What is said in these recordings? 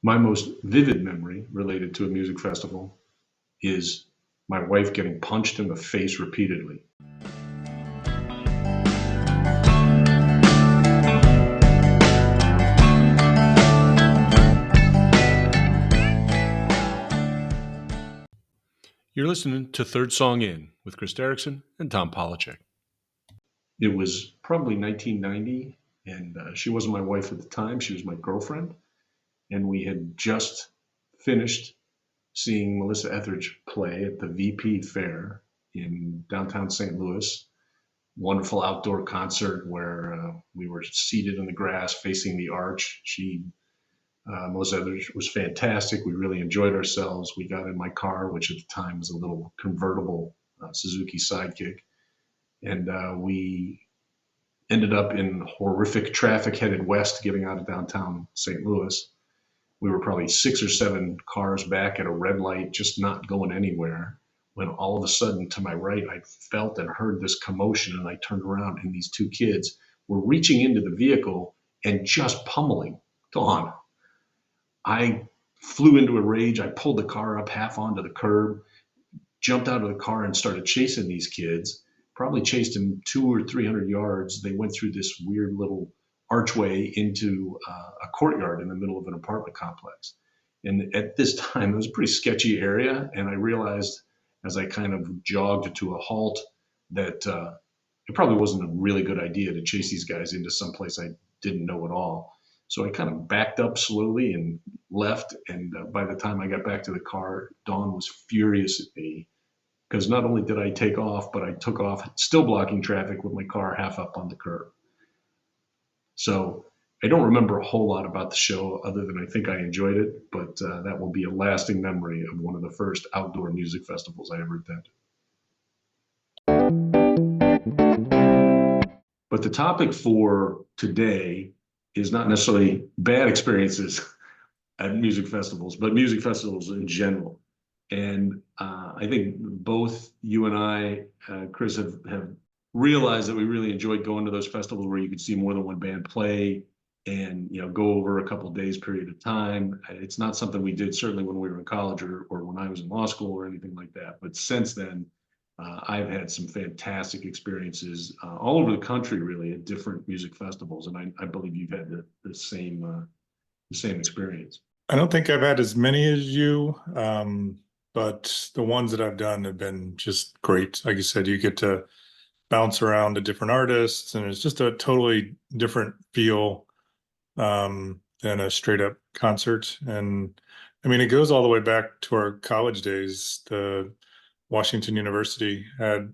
My most vivid memory related to a music festival is my wife getting punched in the face repeatedly. You're listening to Third Song In with Chris Derrickson and Tom Polachek. It was probably 1990, and she wasn't my wife at the time. She was my girlfriend. And we had just finished seeing Melissa Etheridge play at the VP Fair in downtown St. Louis. Wonderful outdoor concert where we were seated in the grass facing the arch. Melissa Etheridge was fantastic. We really enjoyed ourselves. We got in my car, which at the time was a little convertible Suzuki Sidekick, and we ended up in horrific traffic headed west, getting out of downtown St. Louis. We were probably 6 or 7 cars back at a red light, just not going anywhere, when all of a sudden to my right, I felt and heard this commotion, and I turned around, and these two kids were reaching into the vehicle and just pummeling Dawn. I flew into a rage. I pulled the car up half onto the curb, jumped out of the car and started chasing these kids. Probably chased them 200 or 300 yards. They went through this weird little archway into a courtyard in the middle of an apartment complex. And at this time, it was a pretty sketchy area. And I realized as I kind of jogged to a halt that it probably wasn't a really good idea to chase these guys into someplace I didn't know at all. So I kind of backed up slowly and left. And by the time I got back to the car, Dawn was furious at me because not only did I take off, but I took off still blocking traffic with my car half up on the curb. So I don't remember a whole lot about the show other than I think I enjoyed it, but that will be a lasting memory of one of the first outdoor music festivals I ever attended. But the topic for today is not necessarily bad experiences at music festivals, but music festivals in general. And I think both you and I, Chris, have realized that we really enjoyed going to those festivals where you could see more than one band play and go over a couple of days period of time. It's not something we did certainly when we were in college or when I was in law school or anything like that. But since then, I've had some fantastic experiences all over the country, really, at different music festivals, and I believe you've had the same experience. I don't think I've had as many as you, but the ones that I've done have been just great. Like you said, you get to bounce around to different artists, and it's just a totally different feel than a straight up concert. And I mean, it goes all the way back to our college days. The Washington University had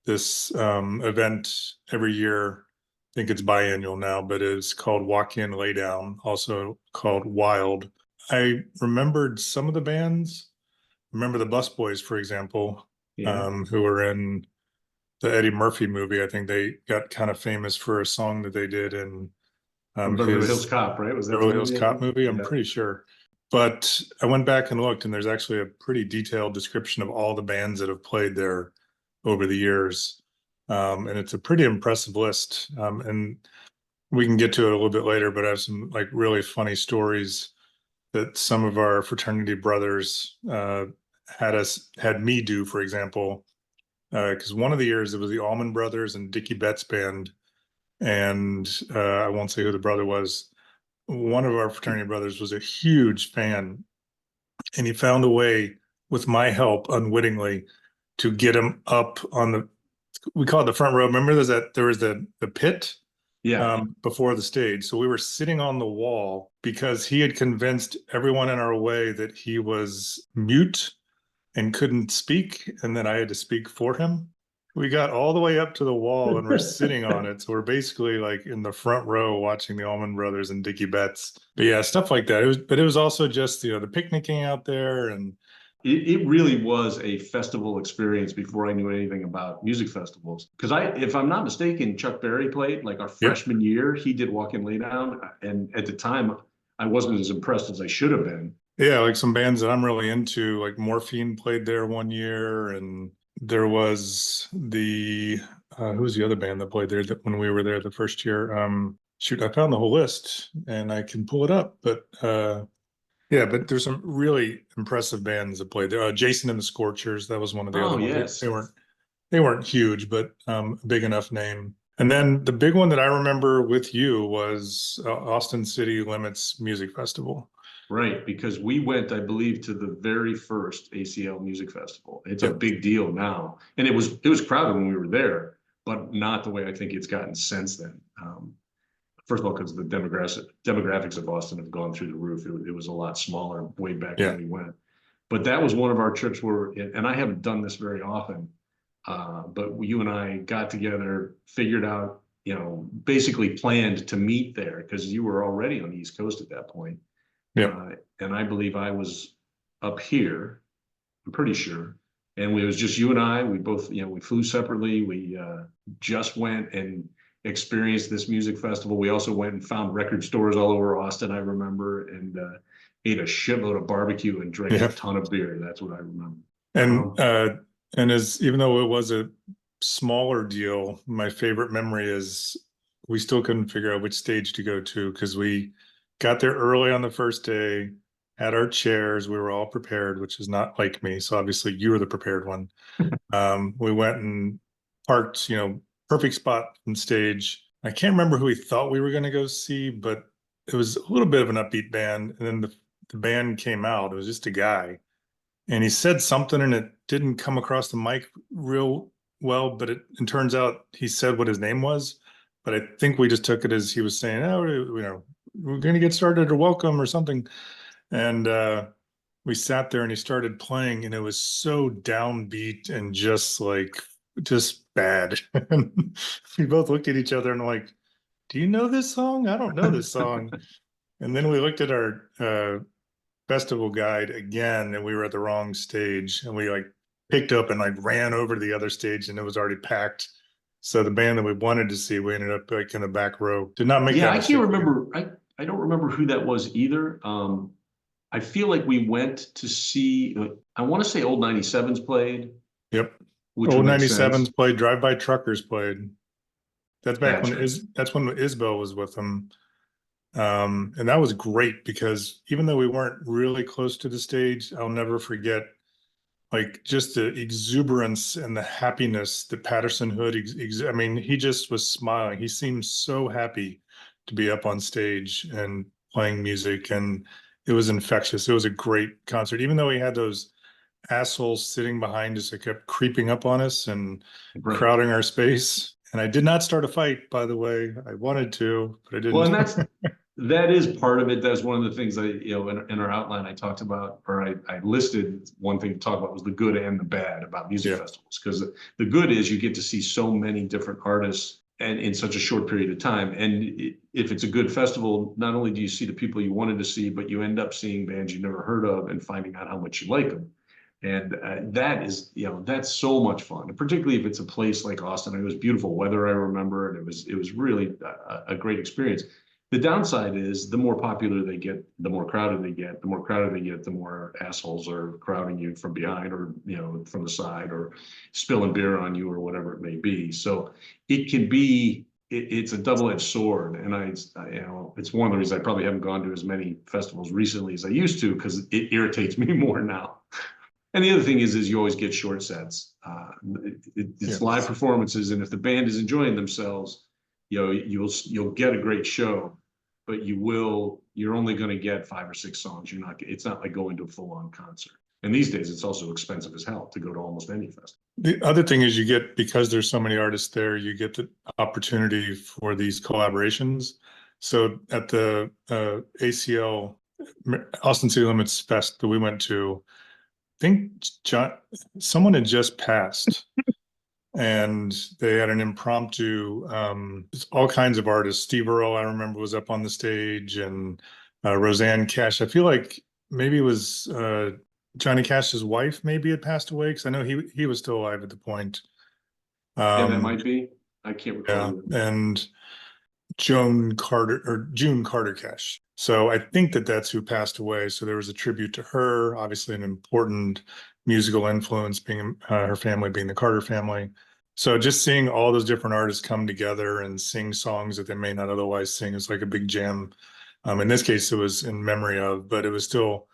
this event every year. I think it's biannual now, but it's called Walk In, Lay Down, also called Wild. I remembered some of the bands. Remember the Busboys, for example, who were in the Eddie Murphy movie. I think they got kind of famous for a song that they did in Beverly Hills Cop, right? Was that Beverly Hills Cop movie? I'm pretty sure. But I went back and looked, and there's actually a pretty detailed description of all the bands that have played there over the years. And it's a pretty impressive list. And we can get to it a little bit later, but I have some like really funny stories that some of our fraternity brothers had me do, for example, because one of the years it was the Allman Brothers and Dickie Betts band, and I won't say who the brother was. One of our fraternity brothers was a huge fan, and he found a way, with my help, unwittingly, to get him up on the, we call it the front row. Remember there was the pit before the stage. So we were sitting on the wall because he had convinced everyone in our way that he was mute and couldn't speak, and then I had to speak for him. We got all the way up to the wall and we're sitting on it. So we're basically like in the front row watching the Allman Brothers and Dickie Betts. But yeah, stuff like that. It was also just, the picnicking out there. And it really was a festival experience before I knew anything about music festivals. Because if I'm not mistaken, Chuck Berry played like our freshman year. He did Walk In, Lay Down. And at the time, I wasn't as impressed as I should have been. Yeah, like some bands that I'm really into, like Morphine played there one year, and there was the who's the other band that played there when we were there the first year? Shoot, I found the whole list and I can pull it up, but Yeah, but there's some really impressive bands that played there. Jason and the Scorchers, that was one of the Oh, other ones. yes. They weren't huge, but a big enough name. And then the big one that I remember with you was Austin City Limits Music Festival. Right, because we went, I believe, to the very first ACL Music Festival. It's a Yep. big deal now, and it was crowded when we were there, but not the way I think it's gotten since then. First of all, because the demographics of Austin have gone through the roof. It was a lot smaller way back Yeah. when we went. But that was one of our trips where, and I haven't done this very often, but you and I got together, figured out, basically planned to meet there because you were already on the East Coast at that point. Yep. And I believe I was up here, I'm pretty sure. And it was just you and I. We both, we flew separately. We just went and experienced this music festival. We also went and found record stores all over Austin, I remember, and ate a shitload of barbecue and drank a ton of beer. That's what I remember. And even though it was a smaller deal, my favorite memory is we still couldn't figure out which stage to go to because we got there early on the first day, had our chairs, we were all prepared, which is not like me. So obviously you were the prepared one. We went and parked, perfect spot on stage. I can't remember who we thought we were going to go see, but it was a little bit of an upbeat band. And then the band came out. It was just a guy. And he said something and it didn't come across the mic real well, but it turns out he said what his name was. But I think we just took it as he was saying, oh, we're going to get started or welcome or something. And we sat there and he started playing and it was so downbeat and just bad. And we both looked at each other and like, do you know this song? I don't know this song. And then we looked at our festival guide again and we were at the wrong stage and we picked up and ran over to the other stage and it was already packed. So the band that we wanted to see, we ended up in the back row. Did not make that. Yeah, I can't remember. I don't remember who that was either. I feel like we went to see, I want to say Old 97s played. Yep. Which Old 97s played, Drive By Truckers played. That's back when right. That's when Isbell was with them. And that was great because even though we weren't really close to the stage, I'll never forget just the exuberance and the happiness that Patterson Hood, I mean, he just was smiling. He seemed so happy to be up on stage and playing music, and it was infectious. It was a great concert, even though he had those assholes sitting behind us that kept creeping up on us and crowding our space. And I did not start a fight, by the way. I wanted to, but I didn't. Well, and that is part of it. That's one of the things in our outline I talked about, or I listed one thing to talk about was the good and the bad about music festivals. Because the good is you get to see so many different artists and in such a short period of time. And if it's a good festival, not only do you see the people you wanted to see, but you end up seeing bands you never heard of and finding out how much you like them. And that's so much fun, and particularly if it's a place like Austin. It was beautiful weather, I remember, and it was really a great experience. The downside is the more popular they get, the more crowded they get. The more crowded they get, the more assholes are crowding you from behind or from the side or spilling beer on you or whatever it may be. So it can be. It's a double-edged sword, and it's one of the reasons I probably haven't gone to as many festivals recently as I used to because it irritates me more now. And the other thing is you always get short sets. It's live performances, and if the band is enjoying themselves, you'll get a great show, but you're only going to get 5 or 6 songs. It's not like going to a full-on concert. And these days, it's also expensive as hell to go to almost any festival. The other thing is because there's so many artists there, you get the opportunity for these collaborations. So at the ACL Austin City Limits Fest that we went to, I think someone had just passed and they had an impromptu, all kinds of artists. Steve Earle, I remember, was up on the stage, and Roseanne Cash. I feel like maybe it was Johnny Cash's wife maybe had passed away because I know he was still alive at the point. Yeah, that might be. I can't recall. Yeah, and June Carter Cash. So I think that's who passed away. So there was a tribute to her, obviously an important musical influence, being her family being the Carter family. So just seeing all those different artists come together and sing songs that they may not otherwise sing is like a big jam In this case, it was in memory of, but it was still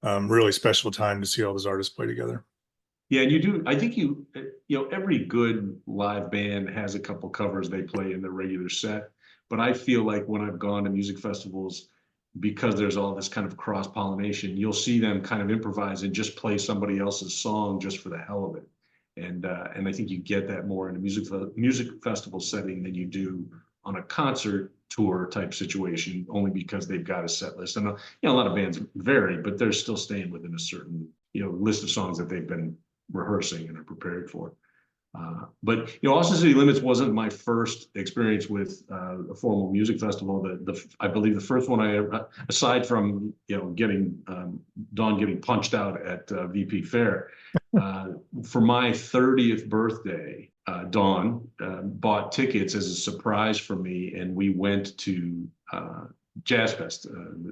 really special time to see all those artists play together. Yeah, and you do. I think every good live band has a couple covers they play in their regular set. But I feel like when I've gone to music festivals, because there's all this kind of cross pollination, you'll see them kind of improvise and just play somebody else's song just for the hell of it. And I think you get that more in a music festival setting than you do on a concert tour type situation, only because they've got a set list. And a lot of bands vary, but they're still staying within a certain list of songs that they've been rehearsing and are prepared for. But Austin City Limits wasn't my first experience with a formal music festival. I believe the first one I ever, aside from getting Dawn getting punched out at VP Fair, for my 30th birthday, Dawn bought tickets as a surprise for me, and we went to Jazzfest,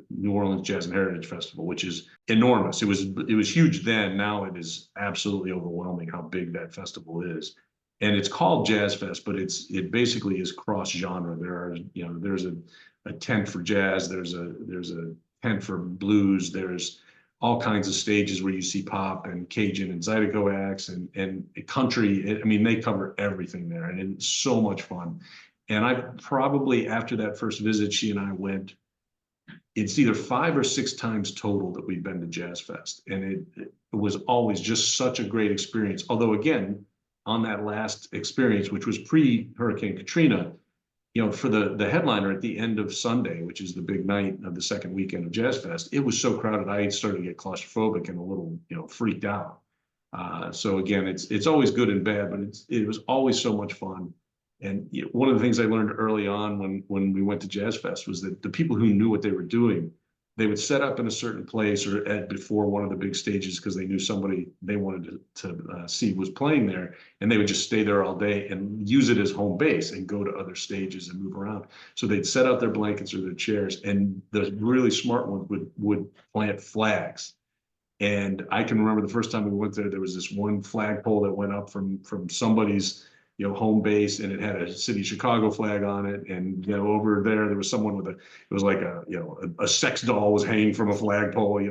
New Orleans Jazz and Heritage Festival, which is enormous. It was huge then. Now it is absolutely overwhelming how big that festival is. And it's called Jazzfest, but it basically is cross genre. There's a tent for jazz, there's a tent for blues, there's all kinds of stages where you see pop and Cajun and Zydeco acts and country. I mean, they cover everything there, and it's so much fun. And I probably, after that first visit, she and I went, it's either 5 or 6 times total that we've been to Jazz Fest. And it was always just such a great experience. Although, again, on that last experience, which was pre-Hurricane Katrina, for the headliner at the end of Sunday, which is the big night of the second weekend of Jazz Fest, it was so crowded, I started to get claustrophobic and a little, freaked out. So again, it's always good and bad, but it was always so much fun. And one of the things I learned early on when we went to Jazz Fest was that the people who knew what they were doing, they would set up in a certain place or before one of the big stages because they knew somebody they wanted to see was playing there, and they would just stay there all day and use it as home base and go to other stages and move around. So they'd set out their blankets or their chairs, and the really smart ones would plant flags. And I can remember the first time we went there was this one flagpole that went up from somebody's home base, and it had a city of Chicago flag on it. And over there was someone with it was like a sex doll was hanging from a flagpole.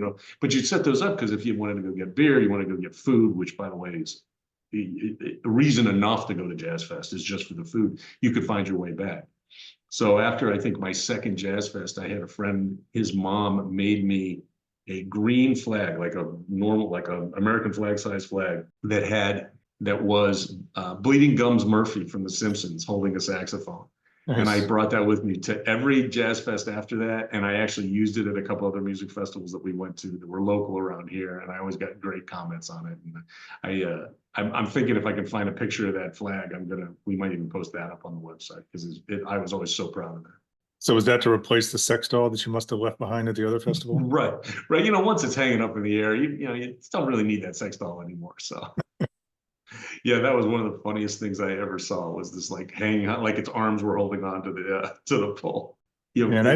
But you'd set those up because if you wanted to go get beer, you want to go get food, which by the way is reason enough to go to Jazz Fest is just for the food. You could find your way back. So after I think my second Jazz Fest, I had a friend, his mom made me a green flag, like a American flag size flag that was Bleeding Gums Murphy from The Simpsons holding a saxophone. Nice. And I brought that with me to every Jazz Fest after that. And I actually used it at a couple other music festivals that we went to that were local around here. And I always got great comments on it. And I'm thinking if I can find a picture of that flag, we might even post that up on the website because I was always so proud of that. So was that to replace the sex doll that you must have left behind at the other festival? Right. Once it's hanging up in the air, you don't really need that sex doll anymore. So. Yeah, that was one of the funniest things I ever saw was this like hanging out, like its arms were holding on to the pole. And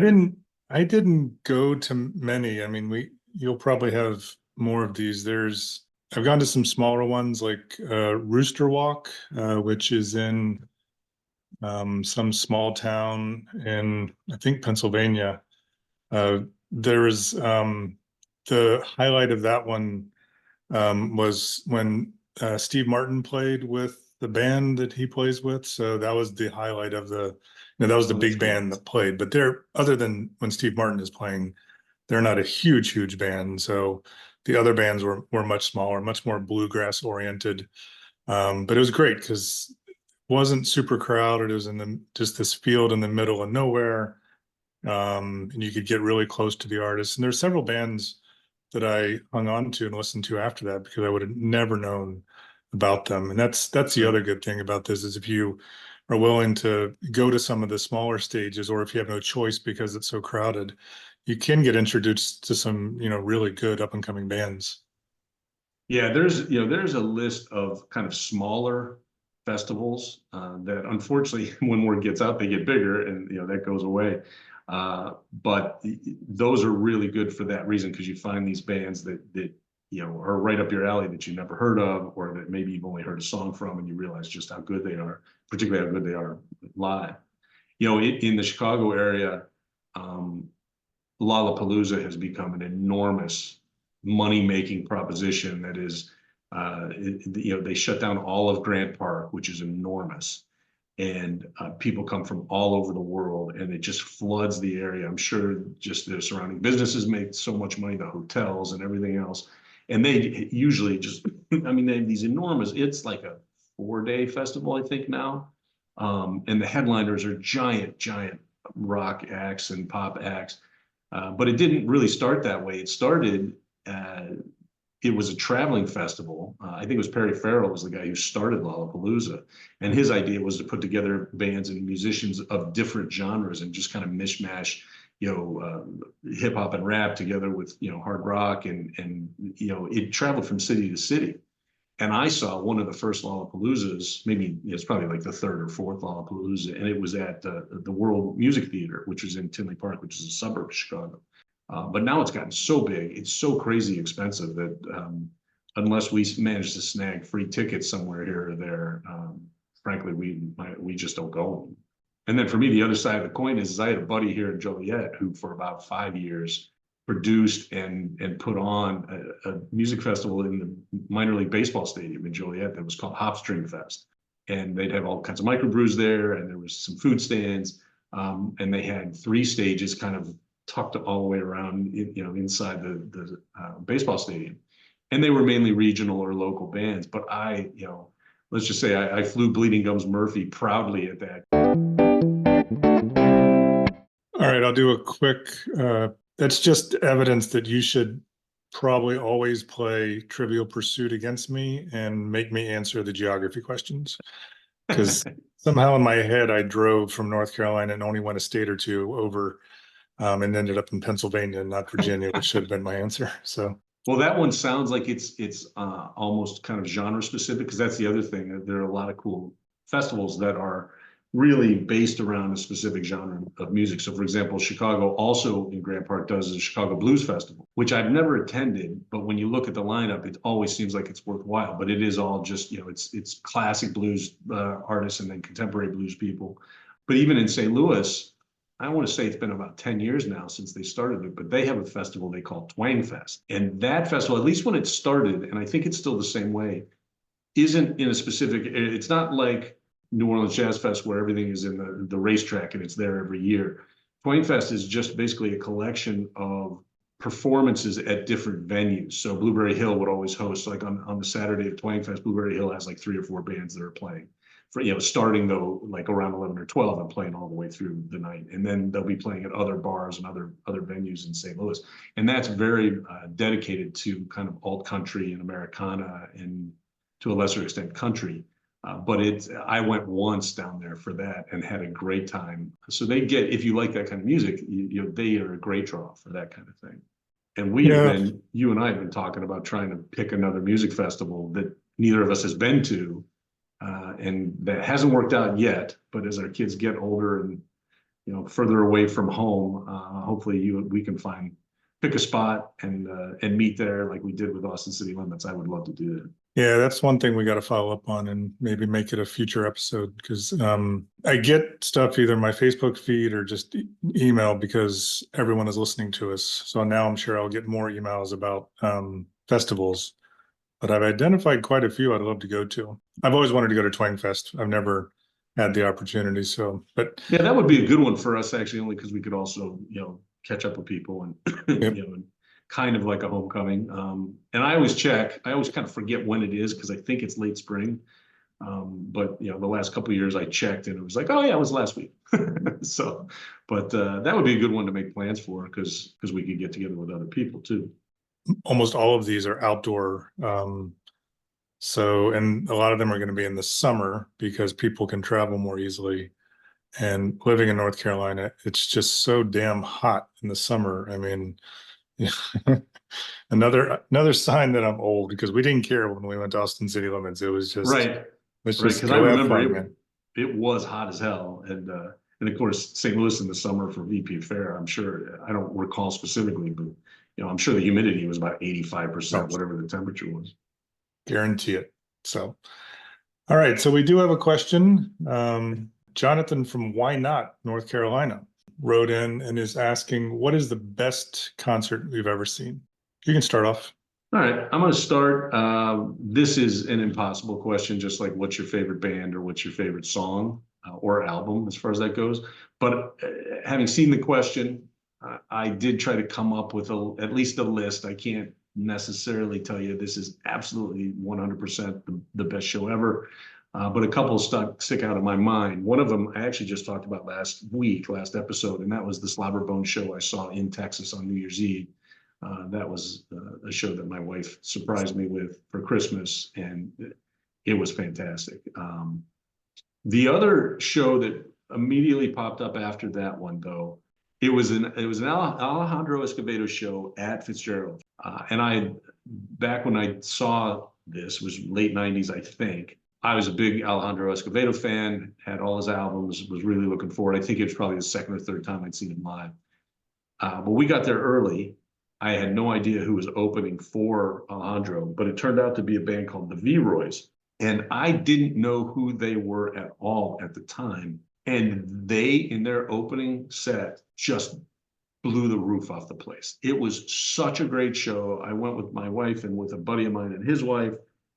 I didn't go to many. I mean, you'll probably have more of these. I've gone to some smaller ones like Rooster Walk, which is in some small town in, I think, Pennsylvania. There was the highlight of that one was when Steve Martin played with the band that he plays with. So that was the highlight of that was the big band that played. But other than when Steve Martin is playing, they're not a huge band. So the other bands were much smaller, much more bluegrass oriented. But it was great because it wasn't super crowded. It was in just this field in the middle of nowhere. And you could get really close to the artists. And there's several bands that I hung on to and listened to after that because I would have never known about them. And that's the other good thing about this is if you are willing to go to some of the smaller stages, or if you have no choice because it's so crowded, you can get introduced to some, really good up and coming bands. Yeah, there's a list of kind of smaller festivals that unfortunately when word gets out, they get bigger and that goes away. But those are really good for that reason because you find these bands that are right up your alley that you never heard of, or that maybe you've only heard a song from, and you realize just how good they are, particularly how good they are live. In the Chicago area, Lollapalooza has become an enormous money-making proposition that is, they shut down all of Grant Park, which is enormous. And people come from all over the world, and it just floods the area. I'm sure just the surrounding businesses make so much money, the hotels and everything else. And they usually just, I mean, they have these enormous, it's like a 4-day festival, I think now. And the headliners are giant rock acts and pop acts. But it didn't really start that way. It started, it was a traveling festival. I think it was Perry Farrell was the guy who started Lollapalooza. And his idea was to put together bands and musicians of different genres and just kind of mishmash, hip hop and rap together with, hard rock. And it traveled from city to city. And I saw one of the first Lollapaloozas, maybe it's probably like the third or fourth Lollapalooza, and it was at the World Music Theater, which was in Tinley Park, which is a suburb of Chicago. But now it's gotten so big, it's so crazy expensive that unless we manage to snag free tickets somewhere here or there, frankly, we just don't go. And then for me, the other side of the coin is I had a buddy here in Joliet who for about 5 years produced and put on a music festival in the minor league baseball stadium in Joliet that was called Hopstring Fest. And they'd have all kinds of microbrews there, and there was some food stands, and they had 3 stages kind of tucked all the way around, inside the baseball stadium. And they were mainly regional or local bands. But let's just say I flew Bleeding Gums Murphy proudly at that. All right, I'll do a quick, that's just evidence that you should probably always play Trivial Pursuit against me and make me answer the geography questions. Because somehow in my head, I drove from North Carolina and only went a state or two over and ended up in Pennsylvania and not Virginia, which should have been my answer. So, well, that one sounds like it's almost kind of genre specific, because that's the other thing. There are a lot of cool festivals that are really based around a specific genre of music. So, for example, Chicago also in Grant Park does the Chicago Blues Festival, which I've never attended, but when you look at the lineup, it always seems like it's worthwhile. But it is all just, it's classic blues artists and then contemporary blues people. But even in St. Louis, I want to say it's been about 10 years now since they started it, but they have a festival they call Twang Fest. And that festival, at least when it started, and I think it's still the same way, isn't in a specific, it's not like New Orleans Jazz Fest where everything is in the racetrack and it's there every year. Twang Fest is just basically a collection of performances at different venues. So Blueberry Hill would always host, like on the Saturday of Twang Fest, Blueberry Hill has like 3 or 4 bands that are playing. For, starting though like around 11 or 12 and playing all the way through the night, and then they'll be playing at other bars and other venues in St. Louis, and that's very dedicated to kind of alt country and Americana and to a lesser extent country. But I went once down there for that and had a great time. So they get, if you like that kind of music, they are a great draw for that kind of thing. And you and I have been talking about trying to pick another music festival that neither of us has been to. And that hasn't worked out yet, but as our kids get older and further away from home, hopefully we can pick a spot and meet there like we did with Austin City Limits. I would love to do that. Yeah, that's one thing we got to follow up on and maybe make it a future episode, because I get stuff either my Facebook feed or just email because everyone is listening to us. So now I'm sure I'll get more emails about festivals. But I've identified quite a few I'd love to go to. I've always wanted to go to Twang Fest. I've never had the opportunity. So, but yeah, that would be a good one for us actually, only because we could also, catch up with people and, yep. And kind of like a homecoming. And I always check. I always kind of forget when it is because I think it's late spring. But the last couple of years I checked and it was like, oh yeah, it was last week. So, but that would be a good one to make plans for because we could get together with other people too. Almost all of these are outdoor. So, and a lot of them are going to be in the summer because people can travel more easily. And living in North Carolina, it's just so damn hot in the summer. I mean, another sign that I'm old, because we didn't care when we went to Austin City Limits. It was just right. Because I remember it was hot as hell, and of course St. Louis in the summer for VP Fair. I'm sure I don't recall specifically, but I'm sure the humidity was about 85%, whatever the temperature was. Guarantee it. So, all right. So we do have a question. Jonathan from Why Not, North Carolina. wrote in and is asking, what is the best concert we've ever seen? You can start off. All right, I'm going to start. This is an impossible question, just like what's your favorite band or what's your favorite song or album as far as that goes. But having seen the question, I did try to come up with at least a list. I can't necessarily tell you this is absolutely 100% the best show ever, but a couple stick out of my mind. One of them I actually just talked about last episode, and that was the Slobberbone show I saw in Texas on New Year's Eve. That was a show that my wife surprised me with for Christmas, and it was fantastic. The other show that immediately popped up after that one, though, it was an Alejandro Escovedo show at Fitzgerald, and back when I saw this was late '90s, I think. I was a big Alejandro Escovedo fan, had all his albums, was really looking forward. I think it was probably the second or third time I'd seen him live. But we got there early. I had no idea who was opening for Alejandro, but it turned out to be a band called the V-Roys. And I didn't know who they were at all at the time. And they, in their opening set, just blew the roof off the place. It was such a great show. I went with my wife and with a buddy of mine and his wife.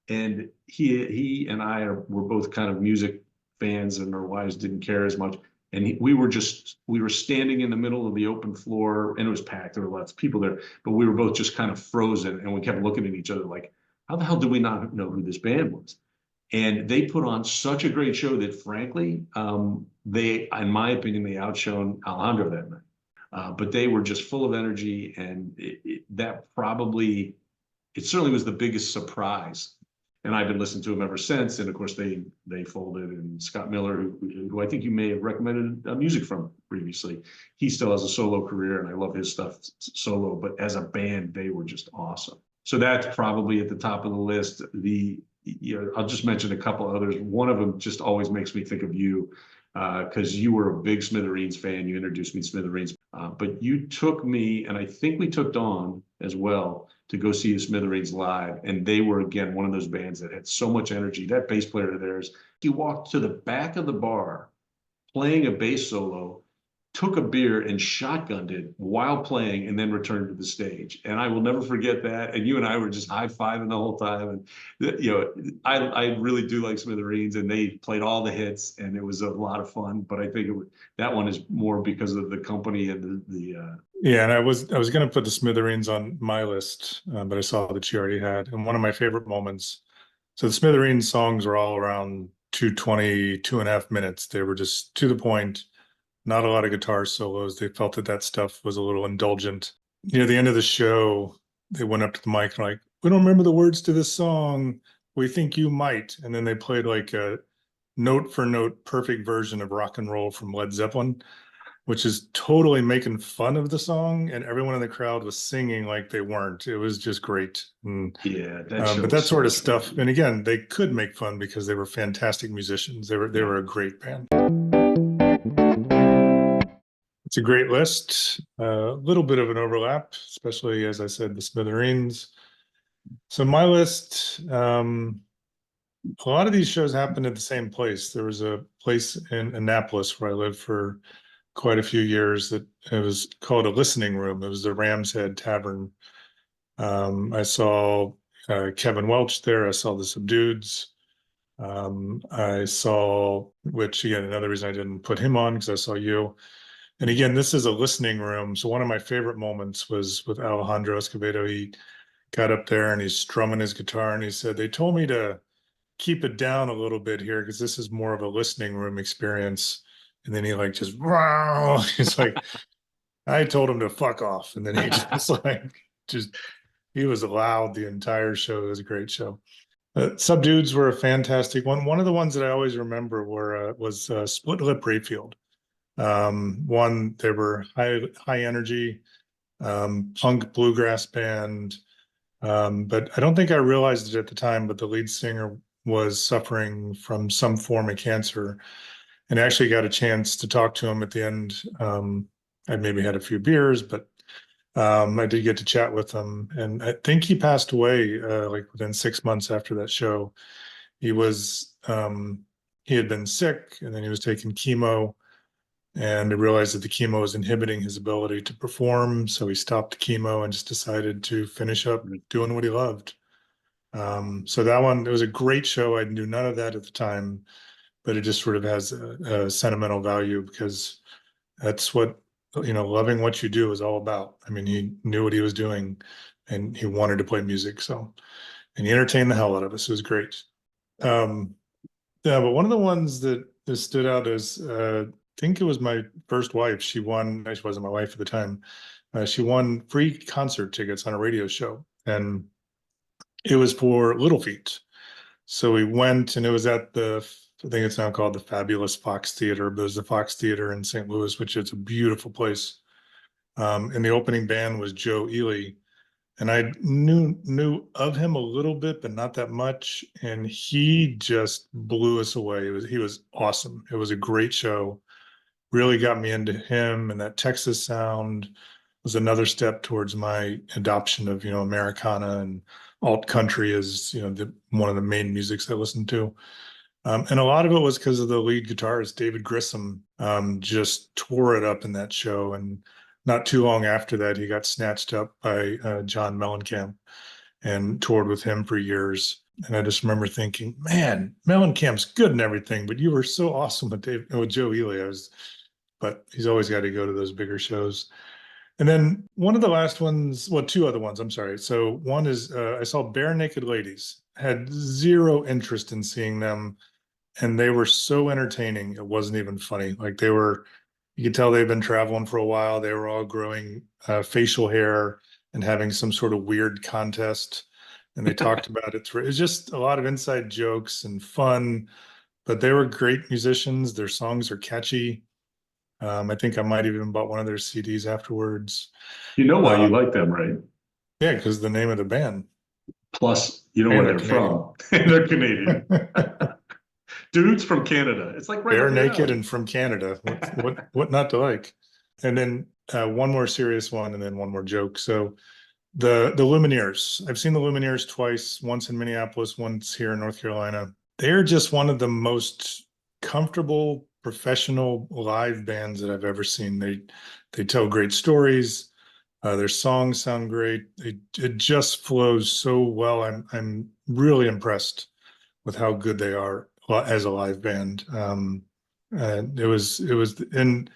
And he and I were both kind of music fans, and our wives didn't care as much. And we were standing in the middle of the open floor, and it was packed. There were lots of people there, but we were both just kind of frozen, and we kept looking at each other like, how the hell did we not know who this band was? And they put on such a great show that, frankly, they, in my opinion, they outshone Alejandro that night. But they were just full of energy, and it certainly was the biggest surprise. And I've been listening to them ever since. And of course, they folded. And Scott Miller, who I think you may have recommended music from previously, he still has a solo career, and I love his stuff solo. But as a band, they were just awesome. So that's probably at the top of the list. I'll just mention a couple others. One of them just always makes me think of you, because you were a big Smithereens fan. You introduced me to Smithereens, but you took me, and I think we took Dawn as well, to go see the Smithereens live. And they were, again, one of those bands that had so much energy. That bass player of theirs, he walked to the back of the bar playing a bass solo, took a beer and shotgunned it while playing, and then returned to the stage. And I will never forget that. And you and I were just high-fiving the whole time. And I really do like Smithereens, and they played all the hits, and it was a lot of fun. But I think that one is more because of the company and the Yeah, and I was going to put the Smithereens on my list, but I saw that you already had. And one of my favorite moments, so the Smithereens songs were all around 2:20, 2.5 minutes. They were just to the point, not a lot of guitar solos. They felt that stuff was a little indulgent. Near the end of the show, they went up to the mic and like, we don't remember the words to this song. We think you might. And then they played like a note for note perfect version of Rock and Roll from Led Zeppelin, which is totally making fun of the song, and everyone in the crowd was singing like they weren't. It was just great. And, yeah, but that sort of stuff. And again, they could make fun because they were fantastic musicians. They were a great band. It's a great list. A little bit of an overlap, especially, as I said, the Smithereens. So my list, a lot of these shows happened at the same place. There was a place in Annapolis where I lived for quite a few years that it was called a listening room. It was the Ram's Head Tavern. I saw Kevin Welch there. I saw the Subdueds. I saw, which again, another reason I didn't put him on because I saw you. And again, this is a listening room. So one of my favorite moments was with Alejandro Escovedo. He got up there and he's strumming his guitar and he said, they told me to keep it down a little bit here because this is more of a listening room experience. And then he like just, wow, he's like, I told him to fuck off. And then he he was loud the entire show. It was a great show. Subdueds were a fantastic one. One of the ones that I always remember was Split Lip Rayfield. One, they were high energy, punk bluegrass band. But I don't think I realized it at the time, but the lead singer was suffering from some form of cancer, and I actually got a chance to talk to him at the end. I maybe had a few beers, but I did get to chat with him, and I think he passed away like within 6 months after that show. He had been sick, and then he was taking chemo. and he realized that the chemo was inhibiting his ability to perform. So he stopped chemo and just decided to finish up doing what he loved. So that one, it was a great show. I knew none of that at the time, but it just sort of has a sentimental value because that's what, loving what you do is all about. I mean, he knew what he was doing and he wanted to play music. So, and he entertained the hell out of us. It was great. Yeah, but one of the ones that stood out is, I think it was my first wife. She won, she wasn't my wife at the time. She won free concert tickets on a radio show, and it was for Little Feat. So we went, and it was at I think it's now called the Fabulous Fox Theater, but there's the Fox Theater in St. Louis, which is a beautiful place. And the opening band was Joe Ely, and I knew of him a little bit, but not that much. And he just blew us away. He was awesome. It was a great show. Really got me into him, and that Texas sound was another step towards my adoption of Americana and alt country as one of the main musics I listened to. And a lot of it was because of the lead guitarist, David Grissom, just tore it up in that show. And not too long after that, he got snatched up by John Mellencamp and toured with him for years. And I just remember thinking, man, Mellencamp's good and everything, but you were so awesome with Joe Ely. But he's always got to go to those bigger shows. And then one of the last ones, well, two other ones, I'm sorry. So one is I saw Bare Naked Ladies, had zero interest in seeing them. And they were so entertaining. It wasn't even funny. Like you could tell they've been traveling for a while. They were all growing facial hair and having some sort of weird contest. And they talked about it. It was just a lot of inside jokes and fun, but they were great musicians. Their songs are catchy. I think I might have even bought one of their CDs afterwards. You know why you like them, right? Yeah, because the name of the band. Plus, you know where they're from. They're Canadian. Dudes from Canada. It's like right Bare naked and from Canada. What not to like? And then one more serious one, and then one more joke. So the Lumineers. I've seen the Lumineers twice. Once in Minneapolis, once here in North Carolina. They're just one of the most comfortable, professional live bands that I've ever seen. They tell great stories. Their songs sound great. It just flows so well. I'm really impressed with how good they are as a live band. It was, and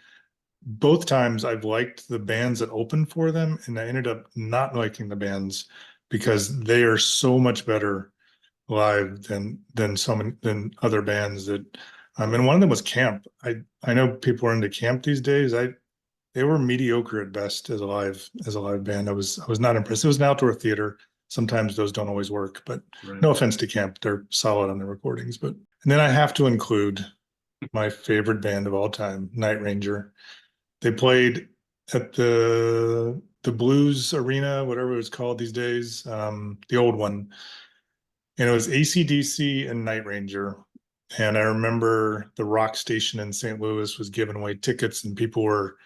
both times I've liked the bands that opened for them, and I ended up not liking the bands because they are so much better live than other bands that. And one of them was Camp. I know people are into Camp these days. They were mediocre at best as a live band. I was not impressed. It was an outdoor theater. Sometimes those don't always work, but no offense to Camp, they're solid on the recordings. And then I have to include my favorite band of all time, Night Ranger. They played at the Blues Arena, whatever it was called these days, the old one, and it was AC/DC and Night Ranger. And I remember the rock station in St. Louis was giving away tickets, and people were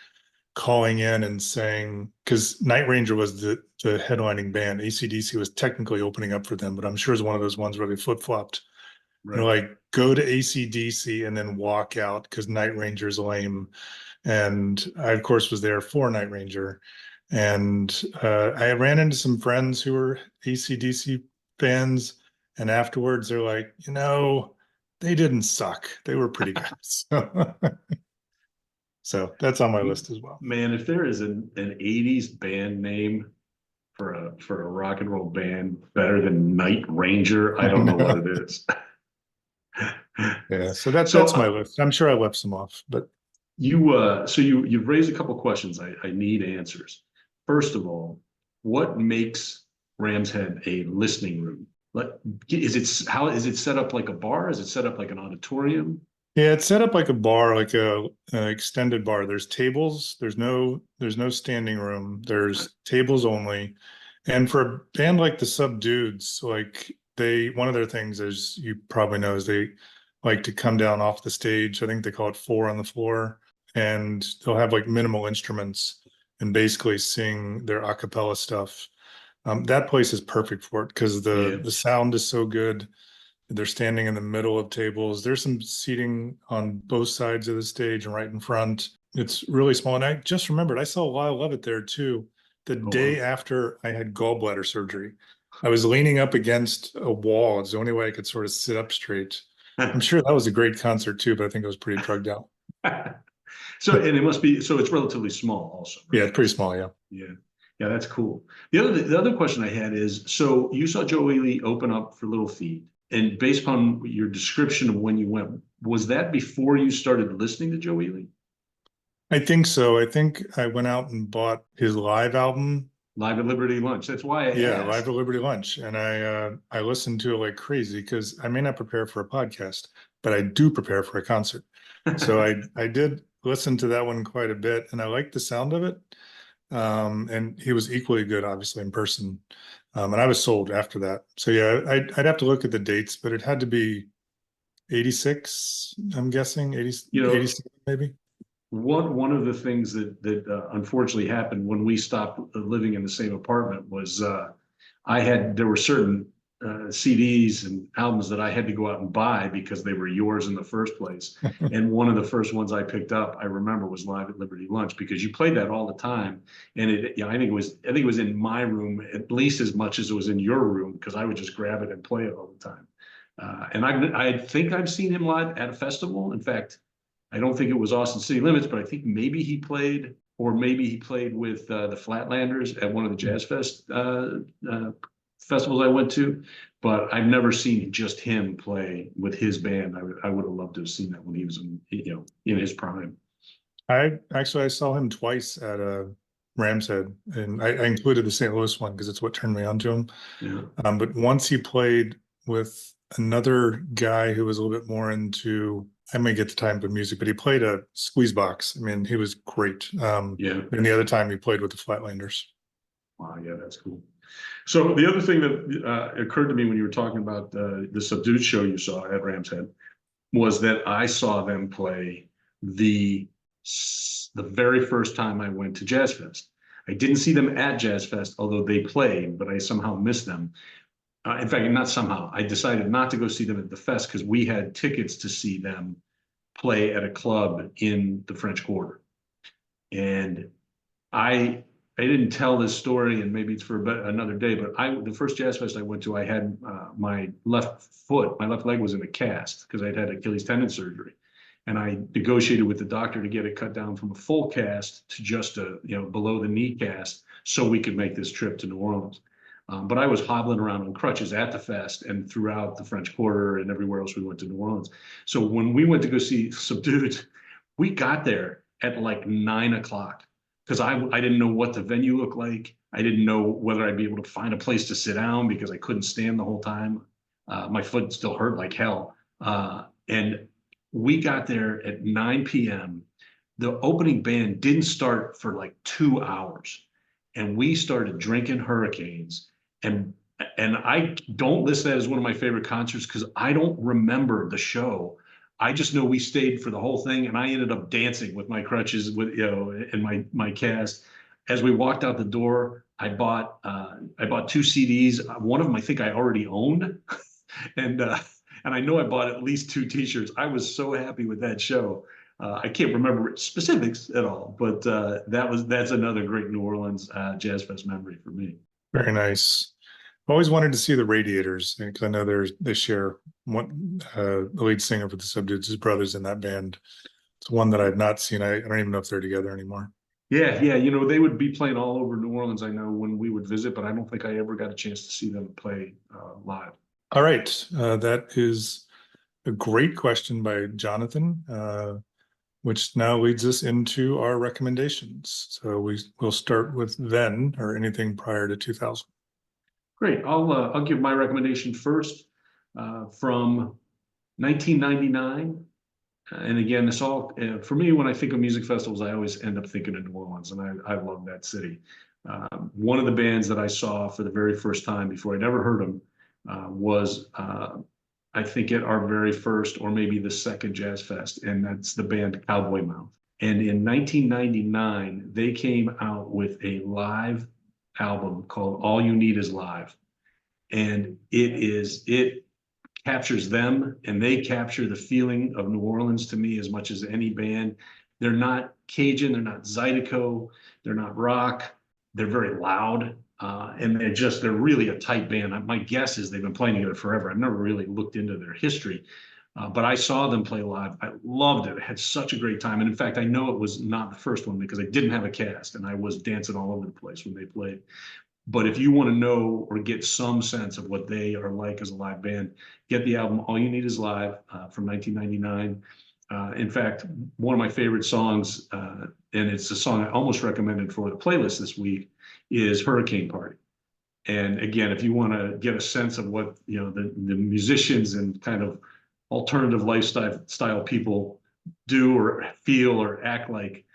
calling in and saying, because Night Ranger was the headlining band, AC/DC was technically opening up for them, but I'm sure it's one of those ones where they flip-flopped. Right. They're like, go to AC/DC and then walk out because Night Ranger's lame. And I, of course, was there for Night Ranger. And I ran into some friends who were AC/DC fans. And afterwards, they're like, they didn't suck. They were pretty good. So that's on my list as well. Man, if there is an 80s band name for a rock and roll band better than Night Ranger, I don't know what it is. Yeah, so that's my list. I'm sure I left some off, but you've raised a couple questions I need answers. First of all, what makes Ram's Head a listening room? Like, is it set up like a bar? Is it set up like an auditorium? Yeah, it's set up like a bar, like an extended bar. There's tables. There's no standing room. There's tables only. And for a band like the Subdudes, like one of their things, as you probably know, is they like to come down off the stage. I think they call it 4 on the floor, and they'll have like minimal instruments and basically sing their a cappella stuff. That place is perfect for it because the sound is so good. They're standing in the middle of tables. There's some seating on both sides of the stage and right in front. It's really small. And I just remembered I saw Lyle Lovett there too, the day after I had gallbladder surgery. I was leaning up against a wall. It's the only way I could sort of sit up straight. I'm sure that was a great concert too, but I think I was pretty drugged out. So, and it must be, so it's relatively small also, right? Yeah, it's pretty small. Yeah. Yeah. Yeah, that's cool. The other question I had is, so you saw Joe Ely open up for Little Feat, and based upon your description of when you went, was that before you started listening to Joe Ely? I think so. I think I went out and bought his live album. Live at Liberty Lunch. That's why I Yeah, asked. Live at Liberty Lunch. And I listened to it like crazy because I may not prepare for a podcast, but I do prepare for a concert. So I did listen to that one quite a bit, and I liked the sound of it. And he was equally good, obviously, in person. And I was sold after that. So yeah, I'd have to look at the dates, but it had to be 86, I'm guessing, 86 maybe. One of the things that unfortunately happened when we stopped living in the same apartment was there were certain CDs and albums that I had to go out and buy because they were yours in the first place. And one of the first ones I picked up, I remember, was Live at Liberty Lunch, because you played that all the time. And I think it was in my room at least as much as it was in your room, because I would just grab it and play it all the time. And I think I've seen him live at a festival. In fact, I don't think it was Austin City Limits, but I think maybe he played, or maybe he played with the Flatlanders at one of the Jazzfest festivals I went to. But I've never seen just him play with his band. I would have loved to have seen that when he was in his prime. I saw him twice at Ram's Head, and I included the St. Louis one because it's what turned me on to him. Yeah. But once he played with another guy who was a little bit more into, I may get the type of music, but he played a squeeze box. I mean, he was great. And the other time he played with the Flatlanders. Wow, yeah, that's cool. So the other thing that occurred to me when you were talking about the Subdued show you saw at Ram's Head was that I saw them play the very first time I went to Jazzfest. I didn't see them at Jazzfest, although they played, but I somehow missed them. In fact, not somehow. I decided not to go see them at the fest because we had tickets to see them play at a club in the French Quarter. And I didn't tell this story, and maybe it's for another day, but the first Jazz Fest I went to, I had my left leg was in a cast because I'd had Achilles tendon surgery. And I negotiated with the doctor to get it cut down from a full cast to just a below the knee cast so we could make this trip to New Orleans. But I was hobbling around on crutches at the fest and throughout the French Quarter and everywhere else we went to New Orleans. So when we went to go see Subdued, we got there at like 9 o'clock because I didn't know what the venue looked like. I didn't know whether I'd be able to find a place to sit down because I couldn't stand the whole time. My foot still hurt like hell. And we got there at 9 p.m. The opening band didn't start for like 2 hours. And we started drinking Hurricanes. And I don't list that as one of my favorite concerts because I don't remember the show. I just know we stayed for the whole thing, and I ended up dancing with my crutches and my cast. As we walked out the door, I bought 2 CDs. One of them I think I already owned, and I know I bought at least 2 T-shirts. I was so happy with that show. I can't remember specifics at all, but that's another great New Orleans Jazz Fest memory for me. Very nice. I've always wanted to see the Radiators because I know they share one the lead singer for the Subdueds, his brother's in that band. It's one that I've not seen. I don't even know if they're together anymore. Yeah. They would be playing all over New Orleans, I know, when we would visit, but I don't think I ever got a chance to see them play live. All right. That is a great question by Jonathan, which now leads us into our recommendations. So we'll start with then, or anything prior to 2000. Great. I'll give my recommendation first from 1999. And again, this all for me, when I think of music festivals, I always end up thinking of New Orleans, and I love that city. One of the bands that I saw for the very first time before I'd ever heard them was I think at our very first or maybe the second Jazz Fest, and that's the band Cowboy Mouth. And in 1999, they came out with a live album called All You Need Is Live. And it captures them, and they capture the feeling of New Orleans to me as much as any band. They're not Cajun, they're not Zydeco, they're not rock. They're very loud, and they're really a tight band. My guess is they've been playing together forever. I've never really looked into their history, but I saw them play live. I loved it. I had such a great time. And in fact, I know it was not the first one because I didn't have a cast and I was dancing all over the place when they played. But if you want to know or get some sense of what they are like as a live band, get the album All You Need Is Live from 1999. In fact, one of my favorite songs, and it's a song I almost recommended for the playlist this week, is Hurricane Party. And again, if you want to get a sense of what the musicians and kind of alternative lifestyle people do or feel or act like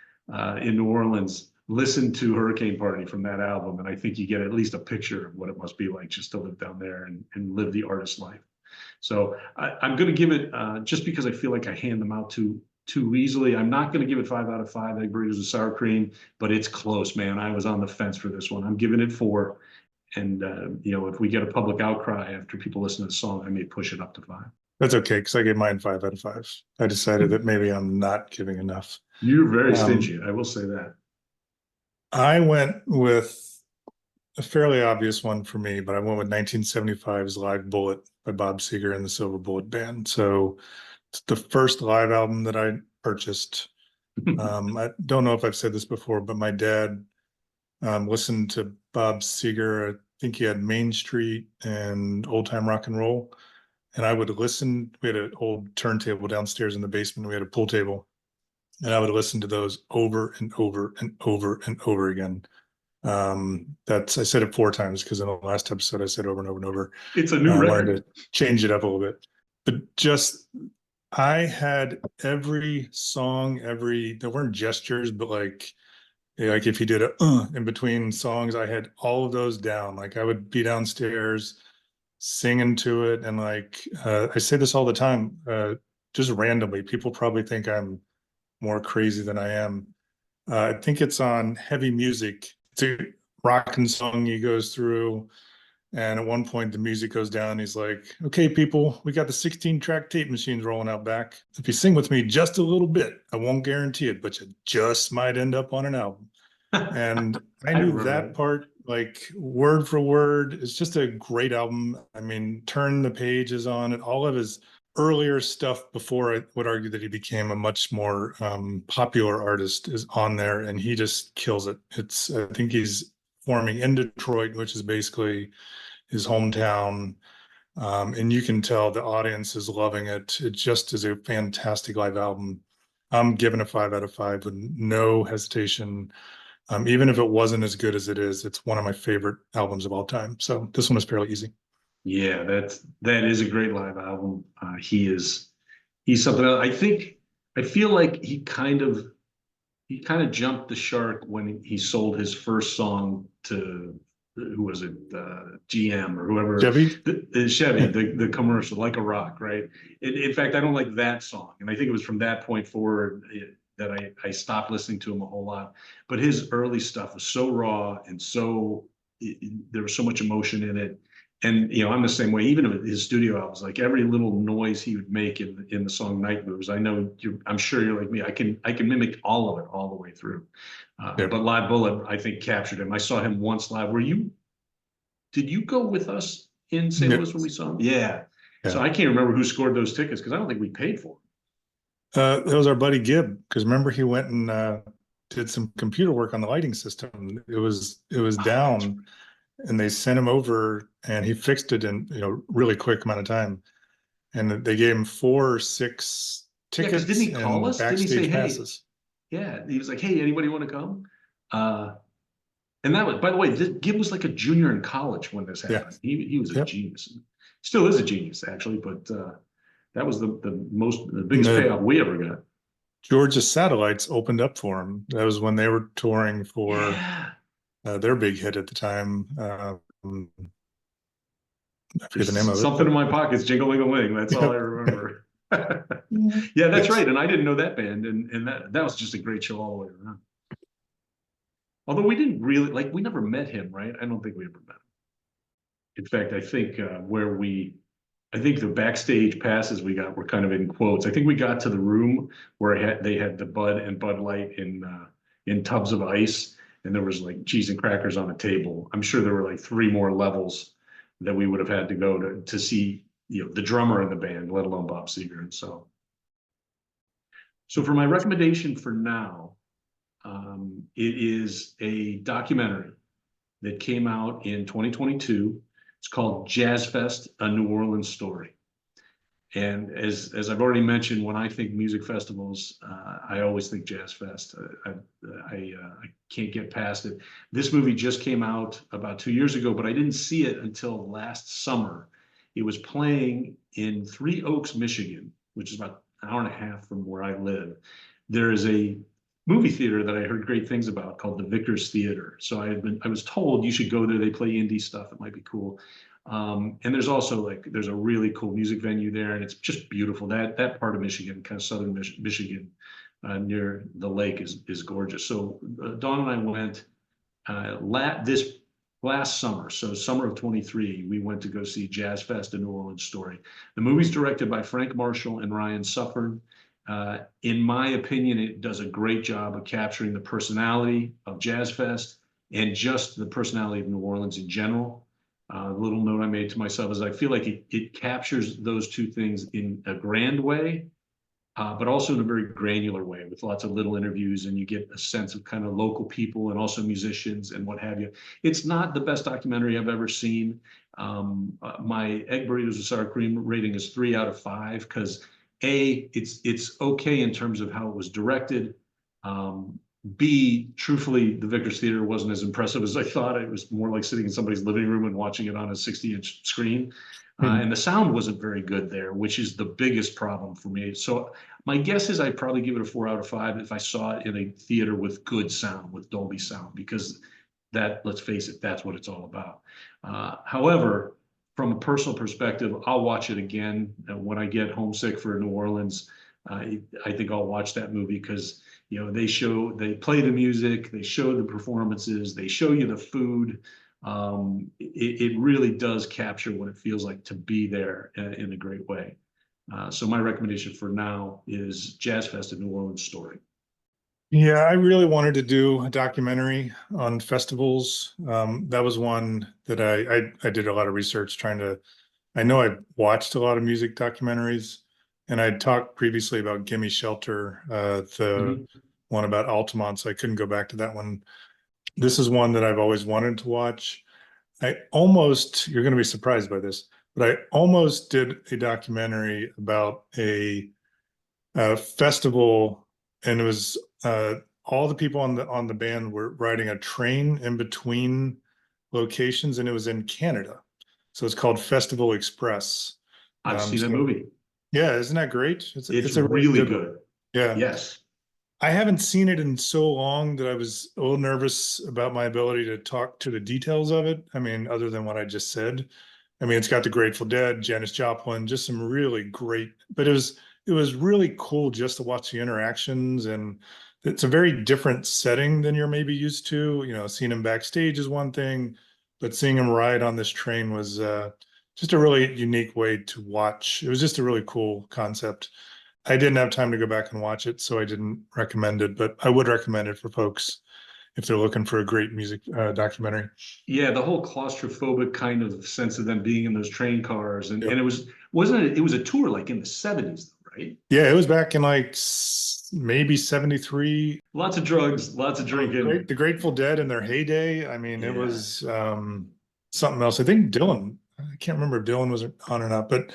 in New Orleans, listen to Hurricane Party from that album, and I think you get at least a picture of what it must be like just to live down there and live the artist life. So I'm going to give it, just because I feel like I hand them out too easily, I'm not going to give it 5 out of 5 Egg Burritos with sour cream, but it's close, man. I was on the fence for this one. I'm giving it 4. And, if we get a public outcry after people listen to the song, I may push it up to 5. That's okay, because I gave mine 5 out of 5. I decided that maybe I'm not giving enough. You're very stingy, I will say that. I went with a fairly obvious one for me, but I went with 1975's Live Bullet by Bob Seger and the Silver Bullet Band. So it's the first live album that I purchased. I don't know if I've said this before, but my dad listened to Bob Seger. I think he had Main Street and Old Time Rock and Roll. And I would listen. We had an old turntable downstairs in the basement. We had a pool table. And I would listen to those over and over and over and over again. I said it 4 times because in the last episode I said over and over and over. It's a new record. I wanted to change it up a little bit, but I had every song, there weren't gestures, but like if you did a in between songs, I had all of those down. Like I would be downstairs singing to it, and I say this all the time, just randomly. People probably think I'm more crazy than I am. I think it's on Heavy Music. It's a rockin' song he goes through, and at one point the music goes down. He's like, "Okay, people, we got the 16-track tape machines rolling out back. If you sing with me just a little bit, I won't guarantee it, but you just might end up on an album." And I knew that part like word for word. It's just a great album. I mean, Turn the Page is on it. All of his earlier stuff before I would argue that he became a much more popular artist is on there, and he just kills it. I think he's forming in Detroit, which is basically his hometown. And you can tell the audience is loving it. It just is a fantastic live album. I'm giving it 5 out of 5 with no hesitation. Even if it wasn't as good as it is, it's one of my favorite albums of all time. So this one is fairly easy. Yeah, that is a great live album. He's something else. I feel like he kind of jumped the shark when he sold his first song to, who was it, GM or whoever, Chevy, the commercial, Like a Rock, right? In fact, I don't like that song, and I think it was from that point forward that I stopped listening to him a whole lot. But his early stuff was so raw and there was so much emotion in it. And I'm the same way. Even with his studio albums, like every little noise he would make in the song Night Moves, I'm sure you're like me. I can mimic all of it all the way through. But Live Bullet, I think, captured him. I saw him once live. Did you go with us in St. Louis when we saw him? Yeah. So I can't remember who scored those tickets because I don't think we paid for them. It was our buddy Gibb, because remember he went and did some computer work on the lighting system. It was down. And they sent him over, and he fixed it in really quick amount of time. And they gave him 4 or 6 tickets. Didn't he call us? Didn't he say, passes. Hey? Yeah, he was like, "Hey, anybody want to come?" And that was, by the way, Gibb was like a junior in college when this happened. Yeah. He was a genius. Still is a genius, actually. But that was the biggest payoff we ever got. Georgia Satellites opened up for him. That was when they were touring for. Yeah. Their big hit at the time. I forget the name of it. Something in my pockets, Jingle-Ling-a-Ling. That's all I remember. Yeah, that's right. And I didn't know that band, and that was just a great show all the way around. Although we didn't really we never met him, right? I don't think we ever met him. In fact, I think I think the backstage passes we got were kind of in quotes. I think we got to the room where they had the Bud and Bud Light in tubs of ice, and there was like cheese and crackers on a table. I'm sure there were like 3 more levels that we would have had to go to see, the drummer in the band, let alone Bob Seger. And so for my recommendation for now, it is a documentary that came out in 2022. It's called Jazzfest, A New Orleans Story. And as I've already mentioned, when I think music festivals, I always think Jazz Fest. I can't get past it. This movie just came out about 2 years ago, but I didn't see it until last summer. It was playing in Three Oaks, Michigan, which is about an hour and a half from where I live. There is a movie theater that I heard great things about called the Vickers Theater. So I was told you should go there. They play indie stuff. It might be cool. And there's also there's a really cool music venue there, and it's just beautiful. That part of Michigan, kind of southern Michigan, near the lake, is gorgeous. So Dawn and I went this last summer, so summer of 23. We went to go see Jazz Fest: A New Orleans Story. The movie's directed by Frank Marshall and Ryan Suffern. In my opinion, it does a great job of capturing the personality of Jazz Fest and just the personality of New Orleans in general. A little note I made to myself is I feel like it captures those two things in a grand way, but also in a very granular way with lots of little interviews, and you get a sense of kind of local people and also musicians and what have you. It's not the best documentary I've ever seen. My Egg Burritos with Sour Cream rating is 3 out of 5 because it's okay in terms of how it was directed. B, truthfully, the Vickers Theater wasn't as impressive as I thought. It was more like sitting in somebody's living room and watching it on a 60-inch screen. And the sound wasn't very good there, which is the biggest problem for me. So my guess is I'd probably give it a 4 out of 5 if I saw it in a theater with good sound, with Dolby sound, because let's face it, that's what it's all about. However, from a personal perspective, I'll watch it again when I get homesick for New Orleans. I think I'll watch that movie because they play the music, they show the performances, they show you the food. It really does capture what it feels like to be there in a great way. So my recommendation for now is Jazz Fest: A New Orleans Story. Yeah, I really wanted to do a documentary on festivals. That was one that I did a lot of research I know I watched a lot of music documentaries, and I talked previously about Gimme Shelter, the one about Altamont, so I couldn't go back to that one. This is one that I've always wanted to watch. You're going to be surprised by this, but I almost did a documentary about a festival, and it was all the people on the band were riding a train in between locations, and it was in Canada. So it's called Festival Express. I've seen that movie. Yeah, isn't that great? It's a really good. Yeah. Yes. I haven't seen it in so long that I was a little nervous about my ability to talk to the details of it. I mean, other than what I just said. I mean, it's got the Grateful Dead, Janis Joplin, just some really great, but it was really cool just to watch the interactions, and it's a very different setting than you're maybe used to. Seeing him backstage is one thing, but seeing him ride on this train was just a really unique way to watch. It was just a really cool concept. I didn't have time to go back and watch it, so I didn't recommend it, but I would recommend it for folks if they're looking for a great music documentary. Yeah, the whole claustrophobic kind of sense of them being in those train cars, and it was a tour like in the 70s, right? Yeah, it was back in like maybe 73. Lots of drugs, lots of drinking. The Grateful Dead in their heyday. I mean, it was something else. I think I can't remember if Dylan was on or not, but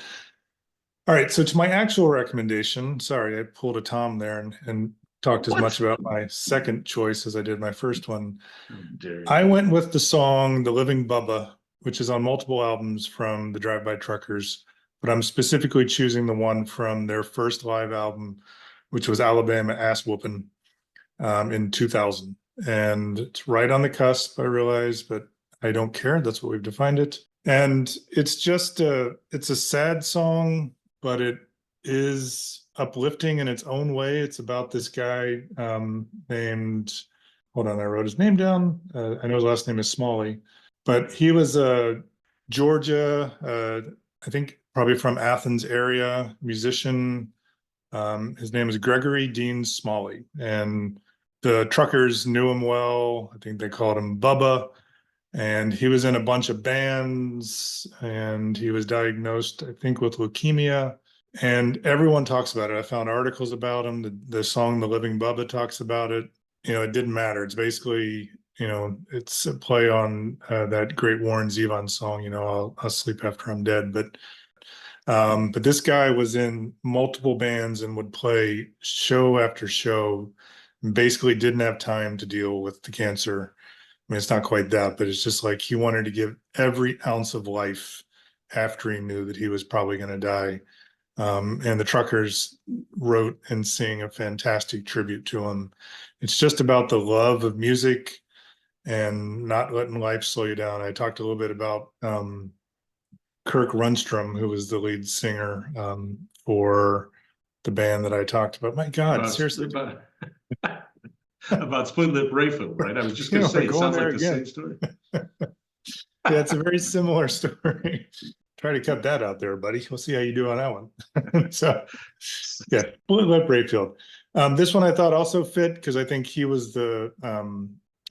all right. So to my actual recommendation, sorry, I pulled a Tom there and talked as much about my second choice as I did my first one. I went with the song The Living Bubba, which is on multiple albums from the Drive-By Truckers, but I'm specifically choosing the one from their first live album, which was Alabama Ass Whuppin' in 2000. And it's right on the cusp, I realize, but I don't care. That's what we've defined it. And it's just it's a sad song, but it is uplifting in its own way. It's about this guy named, hold on, I wrote his name down. I know his last name is Smalley, but he was a Georgia I think probably from Athens area, musician. His name is Gregory Dean Smalley, and the truckers knew him well. I think they called him Bubba, and he was in a bunch of bands, and he was diagnosed, I think, with leukemia. And everyone talks about it. I found articles about him. The song "The Living Bubba" talks about it. It didn't matter. It's basically, it's a play on that great Warren Zevon song. I'll sleep after I'm dead. But this guy was in multiple bands and would play show after show. And basically, didn't have time to deal with the cancer. I mean, it's not quite that, but it's just like he wanted to give every ounce of life after he knew that he was probably going to die. And the truckers wrote and sing a fantastic tribute to him. It's just about the love of music and not letting life slow you down. I talked a little bit about Kirk Rundstrom, who was the lead singer for the band that I talked about. My God, seriously. About Split Lip Rayfield, right? I was just going to say, it sounds like the same story. Yeah, it's a very similar story. Try to cut that out there, buddy. We'll see how you do on that one. So, yeah, Split Lip Rayfield. This one I thought also fit because I think he was the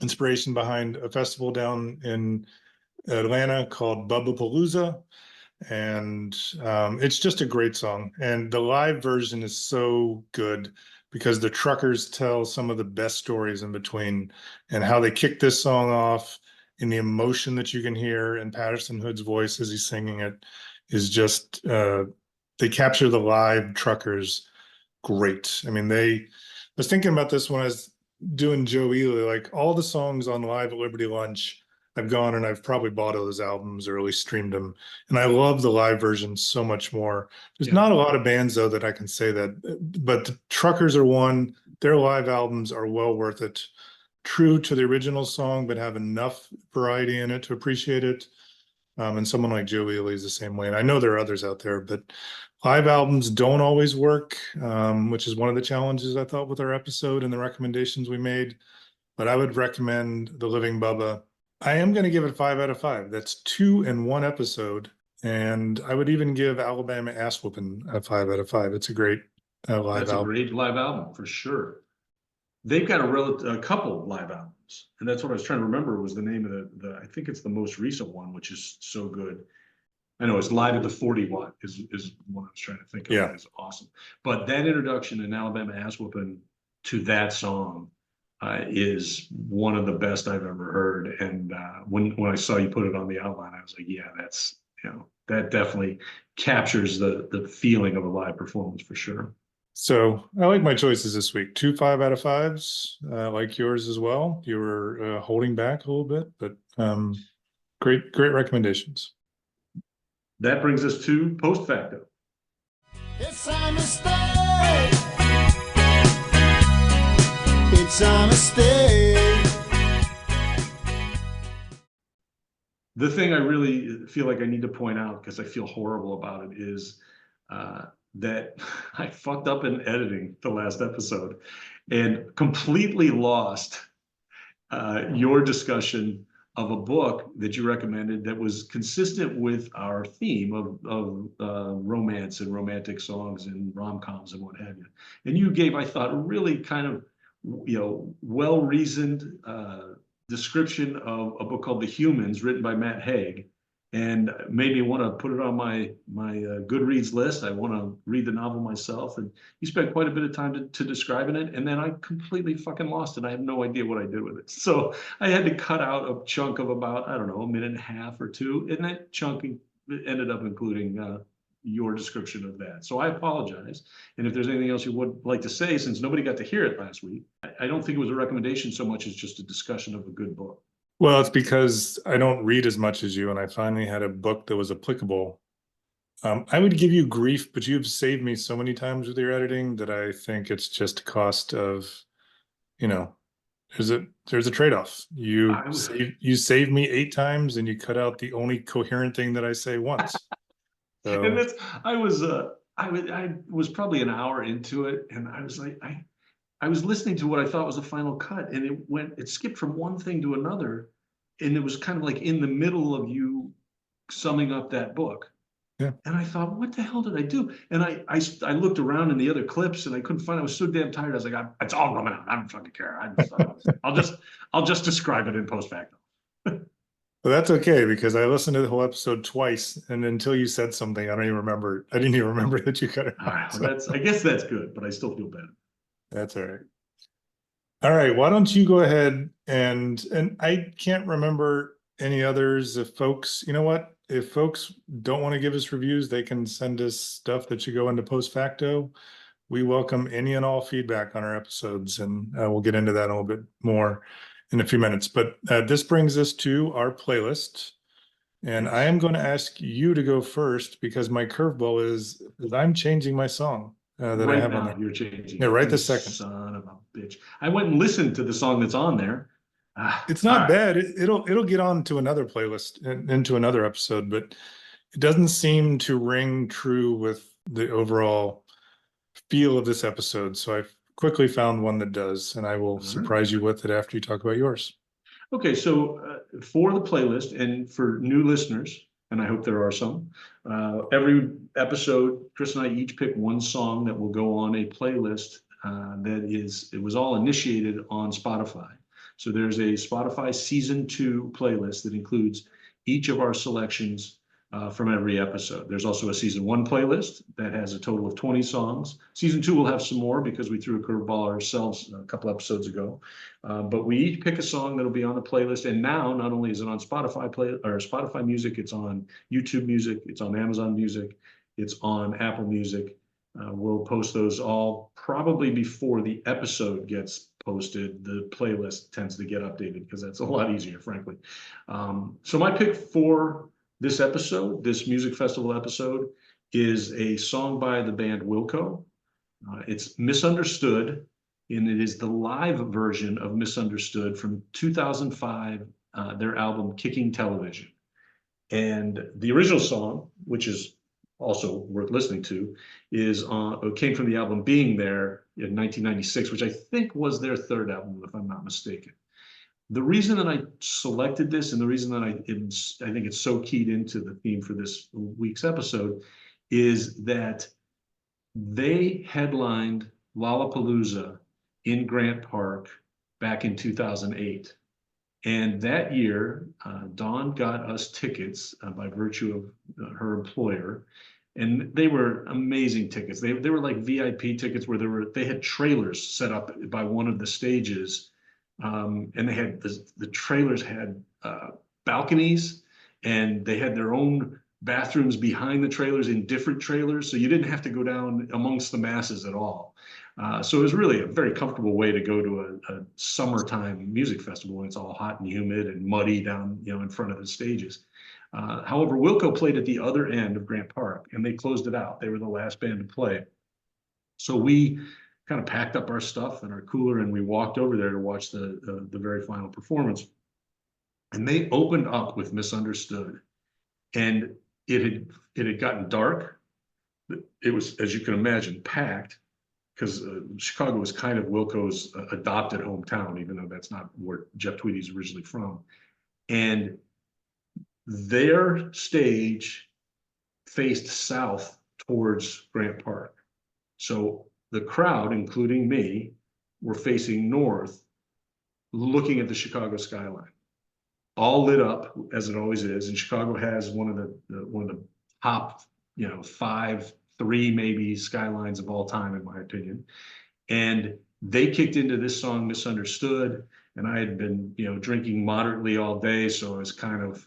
inspiration behind a festival down in Atlanta called Bubbapalooza. And it's just a great song. And the live version is so good because the truckers tell some of the best stories in between, and how they kick this song off, and the emotion that you can hear in Patterson Hood's voice as he's singing it is just, they capture the live truckers great. I mean, I was thinking about this when I was doing Joe Ely, like all the songs on Live at Liberty Lunch, I've gone and I've probably bought those albums or at least streamed them. And I love the live version so much more. There's not a lot of bands, though, that I can say that, but the Truckers are one. Their live albums are well worth it. True to the original song, but have enough variety in it to appreciate it. And someone like Joe Ely is the same way. And I know there are others out there, but live albums don't always work, which is one of the challenges I thought with our episode and the recommendations we made. But I would recommend The Living Bubba. I am going to give it 5 out of 5. That's 2 in one episode. And I would even give Alabama Ass Whuppin a 5 out of 5. It's a great live album. That's a great live album for sure. They've got a couple live albums. And that's what I was trying to remember was the name of I think it's the most recent one, which is so good. I know it's Live at the 40 Watt is what I was trying to think of. Yeah. It's awesome. But that introduction in Alabama Ass Whuppin to that song is one of the best I've ever heard. And when I saw you put it on the outline, I was like, yeah, that's, that definitely captures the feeling of a live performance for sure. So I like my choices this week. 2 5 out of 5s, like yours as well. You were holding back a little bit, but great recommendations. That brings us to Post Facto. It's a mistake. It's a mistake. The thing I really feel like I need to point out, because I feel horrible about it, is that I fucked up in editing the last episode and completely lost your discussion of a book that you recommended that was consistent with our theme of romance and romantic songs and rom-coms and what have you. And you gave, I thought, a really kind of, well-reasoned description of a book called The Humans, written by Matt Haig, and made me want to put it on my Goodreads list. I want to read the novel myself. And you spent quite a bit of time to describing it, and then I completely fucking lost it. I have no idea what I did with it. So I had to cut out a chunk of about, I don't know, a minute and a half or two, and that chunk ended up including your description of that. So I apologize. And if there's anything else you would like to say, since nobody got to hear it last week, I don't think it was a recommendation so much as just a discussion of a good book. Well, it's because I don't read as much as you, and I finally had a book that was applicable. I would give you grief, but you've saved me so many times with your editing that I think it's just a cost of, there's a trade-off. You save me 8 times, and you cut out the only coherent thing that I say once. So. And I was probably an hour into it, and I was like, I was listening to what I thought was the final cut, and it skipped from one thing to another, and it was kind of like in the middle of you summing up that book. Yeah. And I thought, what the hell did I do? And I looked around in the other clips and I couldn't find it. I was so damn tired. I was like, it's all coming out. I don't fucking care. I'll just describe it in post facto. Well, that's okay because I listened to the whole episode twice, and until you said something, I didn't even remember that you cut it All right, out. well, I guess that's good, but I still feel bad. That's all right. All right, why don't you go ahead and I can't remember any others. If folks, you know what? If folks don't want to give us reviews, they can send us stuff that should go into post facto. We welcome any and all feedback on our episodes, and we'll get into that a little bit more in a few minutes. But this brings us to our playlist. And I am going to ask you to go first because my curveball is I'm changing my song that I Right have on now, there. you're changing. Yeah, right You this second. Son of a bitch. I went and listened to the song that's on there. It's all not right. bad. It'll get on to another playlist and into another episode, but it doesn't seem to ring true with the overall feel of this episode. So I've quickly found one that does, and I will surprise you with it after you talk about yours. Okay, so for the playlist and for new listeners, and I hope there are some, every episode, Chris and I each pick one song that will go on a playlist it was all initiated on Spotify. So there's a Spotify season 2 playlist that includes each of our selections from every episode. There's also a season 1 playlist that has a total of 20 songs. Season 2 will have some more because we threw a curveball ourselves a couple episodes ago. But we each pick a song that'll be on the playlist. And now, not only is it on Spotify Music, it's on YouTube Music, it's on Amazon Music, it's on Apple Music. We'll post those all probably before the episode gets posted. The playlist tends to get updated because that's a lot easier, frankly. So my pick for this episode, this music festival episode, is a song by the band Wilco. It's Misunderstood, and it is the live version of Misunderstood from 2005, their album Kicking Television. And the original song, which is also worth listening to, came from the album Being There in 1996, which I think was their third album, if I'm not mistaken. The reason that I selected this and the reason that I think it's so keyed into the theme for this week's episode is that they headlined Lollapalooza in Grant Park back in 2008. And that year, Dawn got us tickets by virtue of her employer. And they were amazing tickets. They were like VIP tickets where they had trailers set up by one of the stages. And they had the trailers had balconies, and they had their own bathrooms behind the trailers in different trailers, so you didn't have to go down amongst the masses at all. So it was really a very comfortable way to go to a summertime music festival when it's all hot and humid and muddy down, in front of the stages. However, Wilco played at the other end of Grant Park, and they closed it out. They were the last band to play. So we kind of packed up our stuff and our cooler, and we walked over there to watch the very final performance. And they opened up with Misunderstood, and it had gotten dark. It was, as you can imagine, packed because Chicago was kind of Wilco's adopted hometown, even though that's not where Jeff Tweedy's originally from. And their stage faced south towards Grant Park. So the crowd, including me, were facing north, looking at the Chicago skyline, all lit up as it always is. And Chicago has one of the top, 5, 3 maybe skylines of all time, in my opinion. And they kicked into this song, Misunderstood, and I had been, drinking moderately all day, so I was kind of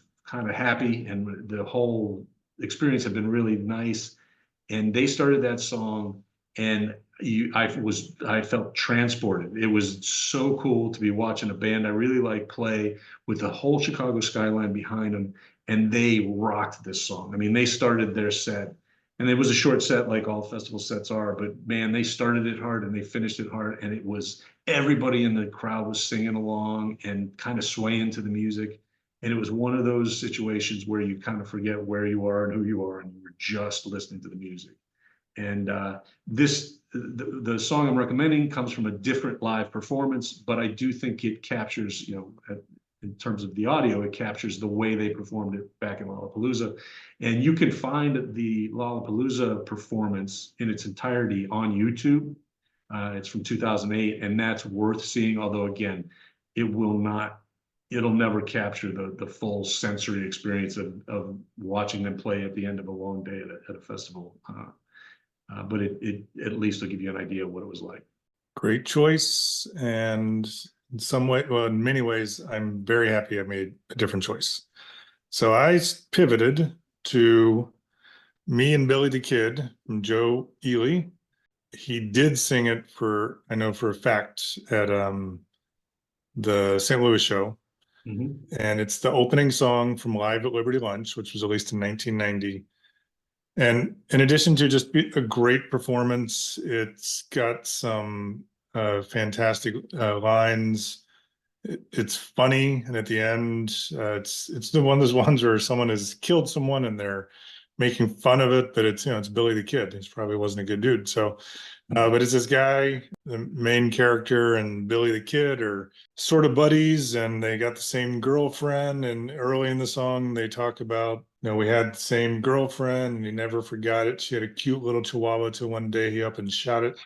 happy, and the whole experience had been really nice. And they started that song, and I felt transported. It was so cool to be watching a band I really like play with the whole Chicago skyline behind them, and they rocked this song. I mean, they started their set, and it was a short set like all festival sets are, but man, they started it hard and they finished it hard, and it was everybody in the crowd was singing along and kind of swaying to the music. And it was one of those situations where you kind of forget where you are and who you are, and you're just listening to the music. And the song I'm recommending comes from a different live performance, but I do think it captures, in terms of the audio, it captures the way they performed it back in Lollapalooza. And you can find the Lollapalooza performance in its entirety on YouTube. It's from 2008, and that's worth seeing. Although again, it'll never capture the full sensory experience of watching them play at the end of a long day at a festival. But it at least will give you an idea of what it was like. Great choice. And in some way, well, in many ways, I'm very happy I made a different choice. So I pivoted to Me and Billy the Kid from Joe Ely. He did sing it I know for a fact, at the St. Louis show. Mm-hmm. And it's the opening song from Live at Liberty Lunch, which was released in 1990. And in addition to just a great performance, it's got some fantastic lines. It's funny, and at the end, it's one of those ones where someone has killed someone and they're making fun of it, but it's Billy the Kid. He probably wasn't a good dude. So, but it's this guy, the main character, and Billy the Kid are sort of buddies, and they got the same girlfriend. And early in the song, they talk about, we had the same girlfriend, and he never forgot it. She had a cute little chihuahua till one day he up and shot it.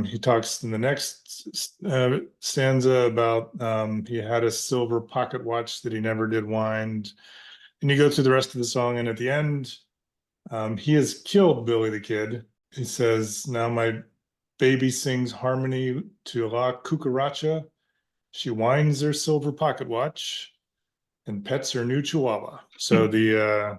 He talks in the next stanza about he had a silver pocket watch that he never did wind. And you go through the rest of the song, and at the end, he has killed Billy the Kid. He says, now my baby sings harmony to La Cucaracha. She winds her silver pocket watch and pets her new chihuahua. So the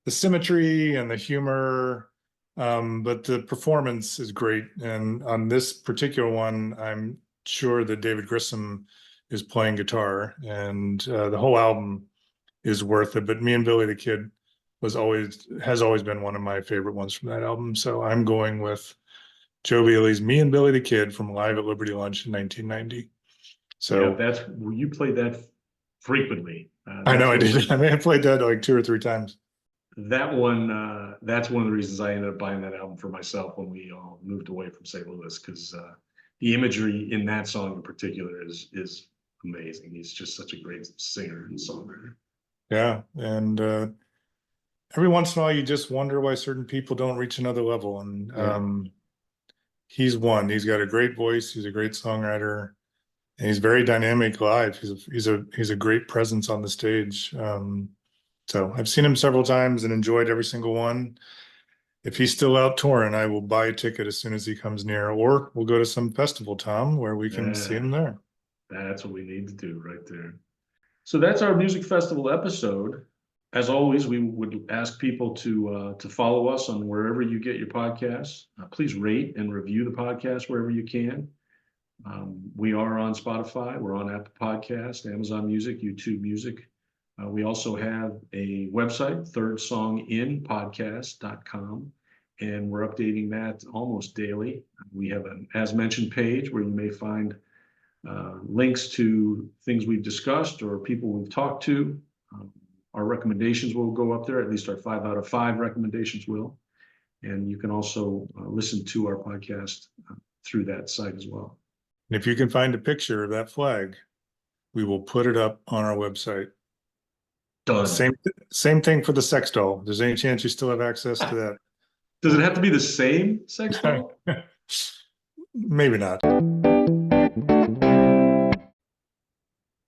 symmetry and the humor, but the performance is great. And on this particular one, I'm sure that David Grissom is playing guitar, and the whole album is worth it. But Me and Billy the Kid has always been one of my favorite ones from that album. So I'm going with Joe Ely's Me and Billy the Kid from Live at Liberty Lunch in 1990. So yeah, you played that frequently. I know I did. I may have played that like 2 or 3 times. That one, that's one of the reasons I ended up buying that album for myself when we all moved away from St. Louis, because the imagery in that song in particular is amazing. He's just such a great singer and songwriter. Yeah, and every once in a while you just wonder why certain people don't reach another level, and he's one. He's got a great voice. He's a great songwriter, and he's very dynamic live. He's a great presence on the stage. So I've seen him several times and enjoyed every single one. If he's still out touring, I will buy a ticket as soon as he comes near, or we'll go to some festival, Tom, where we can see him there. That's what we need to do right there. So that's our music festival episode. As always, we would ask people to follow us on wherever you get your podcasts. Please rate and review the podcast wherever you can. We are on Spotify. We're on Apple Podcasts, Amazon Music, YouTube Music. We also have a website, thirdsonginpodcast.com, and we're updating that almost daily. We have an As Mentioned page where you may find links to things we've discussed or people we've talked to. Our recommendations will go up there, at least our 5 out of 5 recommendations will. And you can also listen to our podcast through that site as well. And if you can find a picture of that flag, we will put it up on our website. Done. Same thing for the sex doll. If there's any chance you still have access to that? Does it have to be the same sex doll? Maybe not.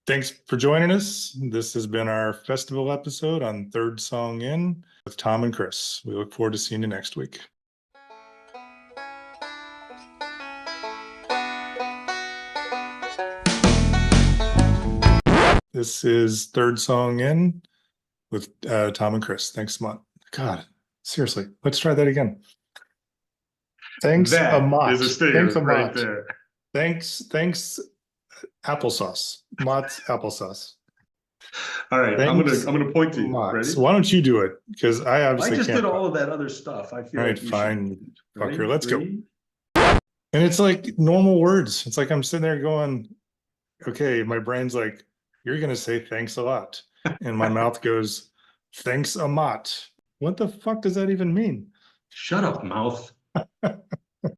Thanks for joining us. This has been our festival episode on Third Song In with Tom and Chris. We look forward to seeing you next week. This is Third Song In with Tom and Chris. Thanks so much. God, seriously, let's try that again. Thanks a lot. Is a stinger Thanks a right lot. there. Thanks, applesauce. Mott's applesauce. All right, I'm gonna point to you. Mott's. Ready? Why don't you do it? Because I obviously just can't. did all of that other stuff. I feel All right, like you fine, should. fucker. Ready? Let's go. 3. And it's like normal words. It's like I'm sitting there going, okay, my brain's like, you're gonna say thanks a lot. And my mouth goes, thanks a lot. What the fuck does that even mean? Shut up, mouth.